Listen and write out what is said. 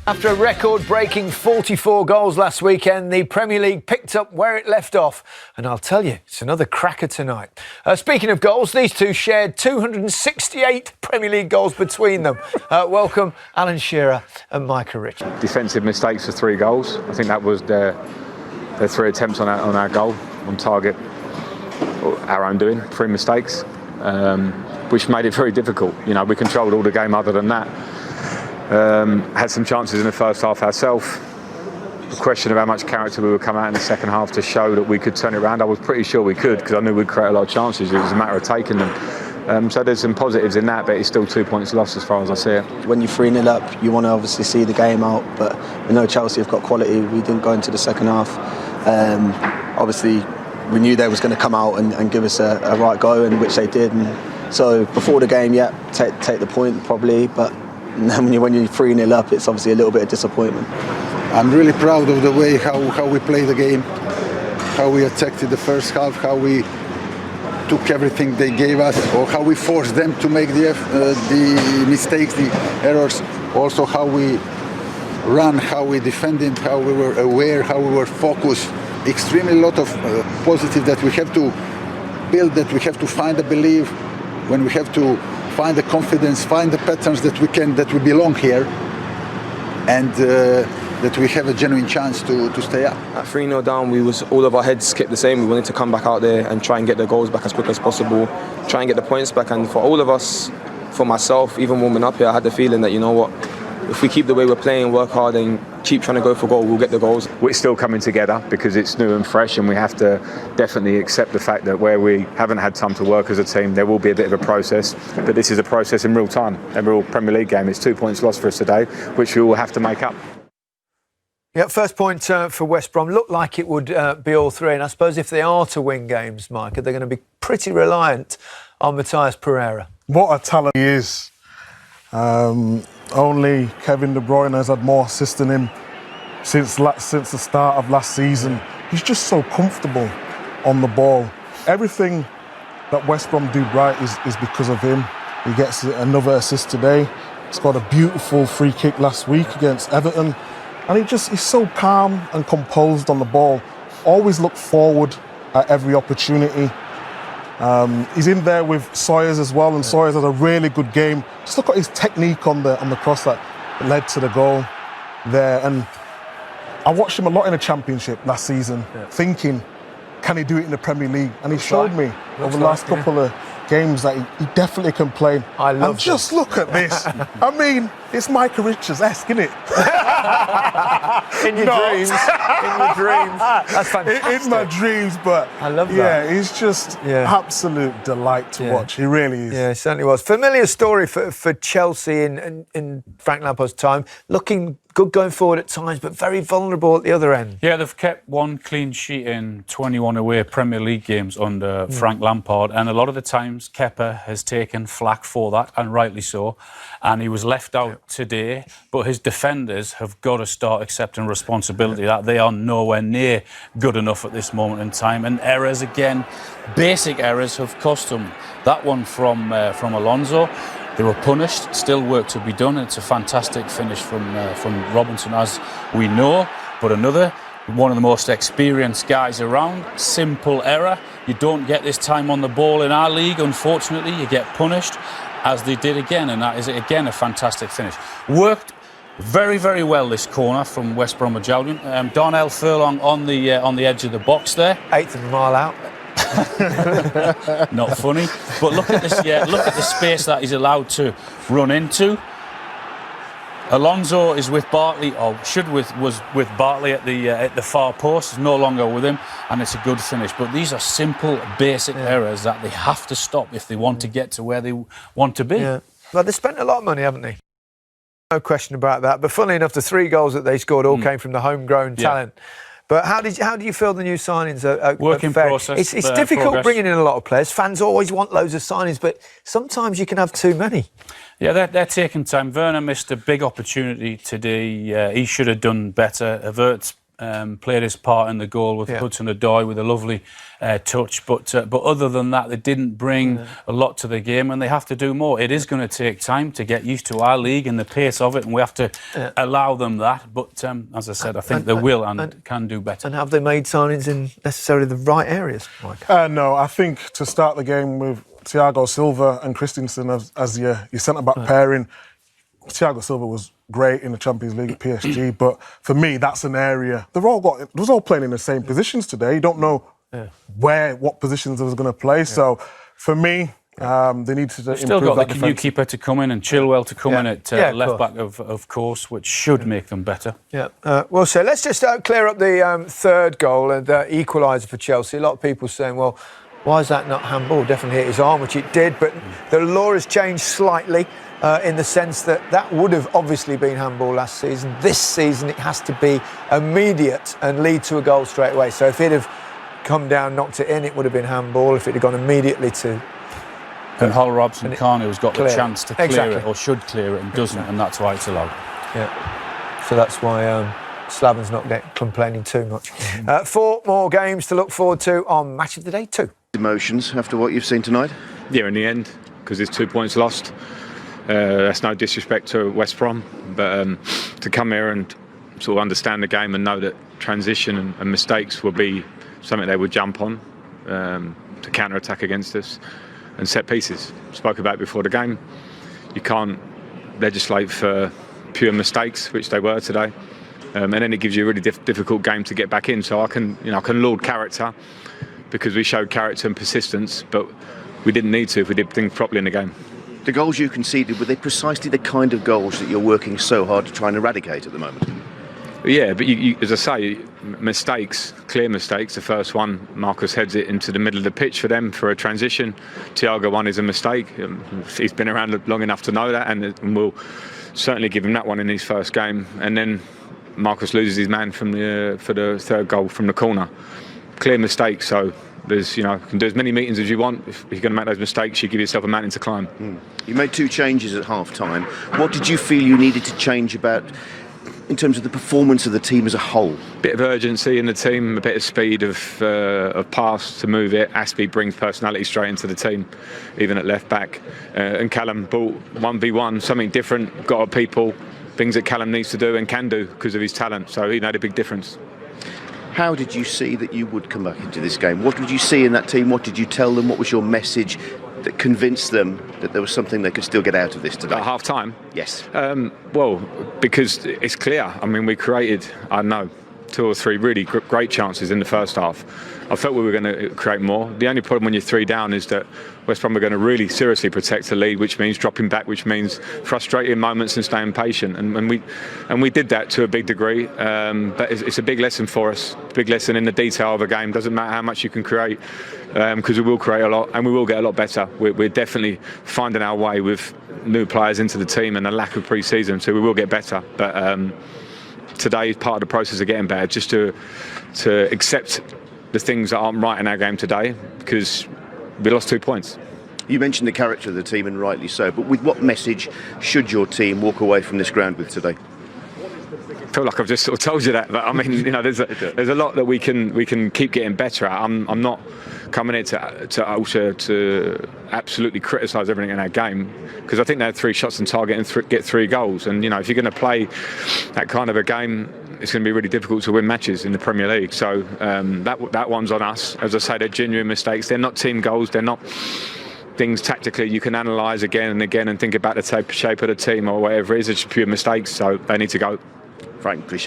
After a record-breaking 44 goals last weekend, the Premier League picked up where it left off. And I'll tell you, it's another cracker tonight. Speaking of goals, these two shared 268 Premier League goals between them. Welcome, Alan Shearer and Micah Richards. Defensive mistakes for 3 goals. I think that was their 3 attempts on our goal, on target, our own doing, 3 mistakes, which made it very difficult. You know, we controlled all the game other than that. Had some chances in the first half ourselves. The question of how much character we would come out in the second half to show that we could turn it around. I was pretty sure we could, because I knew we'd create a lot of chances. It was a matter of taking them. So there's some positives in that, but it's still 2 points lost as far as I see it. When you're 3-0 up, you want to obviously see the game out, but we know Chelsea have got quality. We didn't go into the second half. Obviously, we knew they was going to come out and give us a right go, and which they did. And so before the game, take the point probably, but when you're 3-0 up, it's obviously a little bit of disappointment. I'm really proud of the way how we played the game, how we attacked in the first half, how we took everything they gave us, or how we forced them to make the mistakes, the errors. Also how we ran, how we defended, how we were aware, how we were focused. Extremely lot of positive that we have to build, that we have to find the belief, when we have to find the confidence, find the patterns that we belong here, and that we have a genuine chance to stay up. At 3-0 down, all of our heads kept the same. We wanted to come back out there and try and get the goals back as quick as possible, try and get the points back. And for all of us, for myself, even warming up here, I had the feeling that, you know what, if we keep the way we're playing, work hard and keep trying to go for goal, we'll get the goals. We're still coming together because it's new and fresh, and we have to definitely accept the fact that where we haven't had time to work as a team, there will be a bit of a process, but this is a process in real time, a real Premier League game. It's 2 points lost for us today, which we will have to make up. Yeah, first point for West Brom looked like it would be all 3, and I suppose if they are to win games, Micah, they're going to be pretty reliant on Matthias Pereira. What a talent he is. Only Kevin De Bruyne has had more assists than him since the start of last season. He's just so comfortable on the ball. Everything that West Brom do right is because of him. He gets another assist today. He's got a beautiful free kick last week against Everton. And he's so calm and composed on the ball. Always look forward at every opportunity. He's in there with Sawyers as well, and Sawyers has a really good game. Just look at his technique on the cross that led to the goal there. And I watched him a lot in the Championship last season, thinking, can he do it in the Premier League? And he showed me over the last couple of games that he definitely can play. I love and just look at this. I mean, it's Micah Richards-esque, isn't it? In your dreams. In your dreams. That's fantastic. In my dreams, but I love that. Yeah, he's just absolute delight to watch. He really is. Yeah, it certainly was. Familiar story for Chelsea in Frank Lampard's time. Looking good going forward at times, but very vulnerable at the other end. Yeah, they've kept 1 clean sheet in 21 away Premier League games under Frank Lampard, and a lot of the times Kepa has taken flack for that, and rightly so, and he was left out today, but his defenders have got to start accepting responsibility that they are nowhere near good enough at this moment in time, and errors again, basic errors have cost them. That one from Alonso, they were punished, still work to be done. It's a fantastic finish from Robinson, as we know. But another, one of the most experienced guys around, simple error. You don't get this time on the ball in our league, unfortunately. You get punished, as they did again, and that is, again, a fantastic finish. Worked very, very well, this corner from West Bromwich Albion. Darnell Furlong on the edge of the box there. 1/8 of a mile out. Not funny, but look at this. Yeah, look at the space that he's allowed to run into. Alonso is with Bartley, or was with Bartley at the far post. Is no longer with him, and it's a good finish. But these are simple, basic errors that they have to stop if they want to get to where they want to be. Yeah. Well, they spent a lot of money, haven't they? No question about that. But funnily enough, the 3 goals that they scored all came from the homegrown talent. But how do you feel the new signings are work in process? It's difficult progress. bringing in a lot of players. Fans always want loads of signings, but sometimes you can have too many. Yeah, they're taking time. Werner missed a big opportunity today. He should have done better. Havertz played his part in the goal with Hudson-Odoi with a lovely touch. But other than that, they didn't bring a lot to the game, and they have to do more. It is going to take time to get used to our league and the pace of it, and we have to allow them that. But as I said, I think they will and can do better. And have they made signings in necessarily the right areas, Mike? No, I think to start the game with Thiago Silva and Christensen as your centre-back pairing, Thiago Silva was great in the Champions League at PSG, but for me, that's an area. They was all playing in the same positions today. You don't know what positions they was going to play. So for me, they need to improve still got that the new keeper to come in and Chilwell to come in at left back, of course, which should make them better. Yeah. Well, so let's just clear up the third goal and the equaliser for Chelsea. A lot of people saying, well, why is that not handball? Definitely hit his arm, which it did, but the law has changed slightly. In the sense that would have obviously been handball last season. This season it has to be immediate and lead to a goal straight away. So if he'd have come down, knocked it in, it would have been handball. If it had gone immediately to... And Hull Robson Carney got the chance to clear it, or should clear it, and doesn't, and that's why it's allowed. Yeah. So that's why Slaven's not complaining too much. 4 more games to look forward to on Match of the Day 2. Emotions after what you've seen tonight? Yeah, in the end, because there's 2 points lost. That's no disrespect to West Brom, but to come here and sort of understand the game and know that transition and mistakes will be something they would jump on to counter-attack against us, and set pieces. Spoke about before the game. You can't legislate for pure mistakes, which they were today, and then it gives you a really difficult game to get back in. So I can laud character because we showed character and persistence, but we didn't need to if we did things properly in the game. The goals you conceded, were they precisely the kind of goals that you're working so hard to try and eradicate at the moment? Yeah, but you, as I say, mistakes, clear mistakes. The first one, Marcus heads it into the middle of the pitch for them for a transition. Thiago one is a mistake. He's been around long enough to know that, and we'll certainly give him that one in his first game. And then Marcus loses his man for the third goal from the corner. Clear mistake, so there's, you can do as many meetings as you want. If you're going to make those mistakes, you give yourself a mountain to climb. You made 2 changes at half-time. What did you feel you needed to change about in terms of the performance of the team as a whole? Bit of urgency in the team, a bit of speed of pass to move it. Aspie brings personality straight into the team, even at left back. And Callum brought 1v1, something different, got our people, things that Callum needs to do and can do because of his talent. So he made a big difference. How did you see that you would come back into this game? What did you see in that team? What did you tell them? What was your message that convinced them that there was something they could still get out of this today? At half time? Yes. Well, because it's clear. I mean, we created, 2 or 3 really great chances in the first half. I felt we were going to create more. The only problem when you're 3 down is that West Brom are going to really seriously protect the lead, which means dropping back, which means frustrating moments and staying patient. And we did that to a big degree. But it's a big lesson for us. Big lesson in the detail of a game. Doesn't matter how much you can create, because we will create a lot and we will get a lot better. We're definitely finding our way with new players into the team and a lack of pre-season, so we will get better. But today is part of the process of getting better, just to accept the things that aren't right in our game today, because we lost 2 points. You mentioned the character of the team, and rightly so, but with what message should your team walk away from this ground with today? I feel like I've just sort of told you that, but I mean, there's a lot that we can keep getting better at. I'm not coming here to absolutely criticise everything in our game, because I think they had 3 shots on target and get 3 goals. And if you're going to play that kind of a game, it's going to be really difficult to win matches in the Premier League. So that one's on us. As I say, they're genuine mistakes. They're not team goals. They're not things tactically you can analyse again and again and think about the shape of the team or whatever it is. It's pure mistakes. So they need to go. Frank, appreciate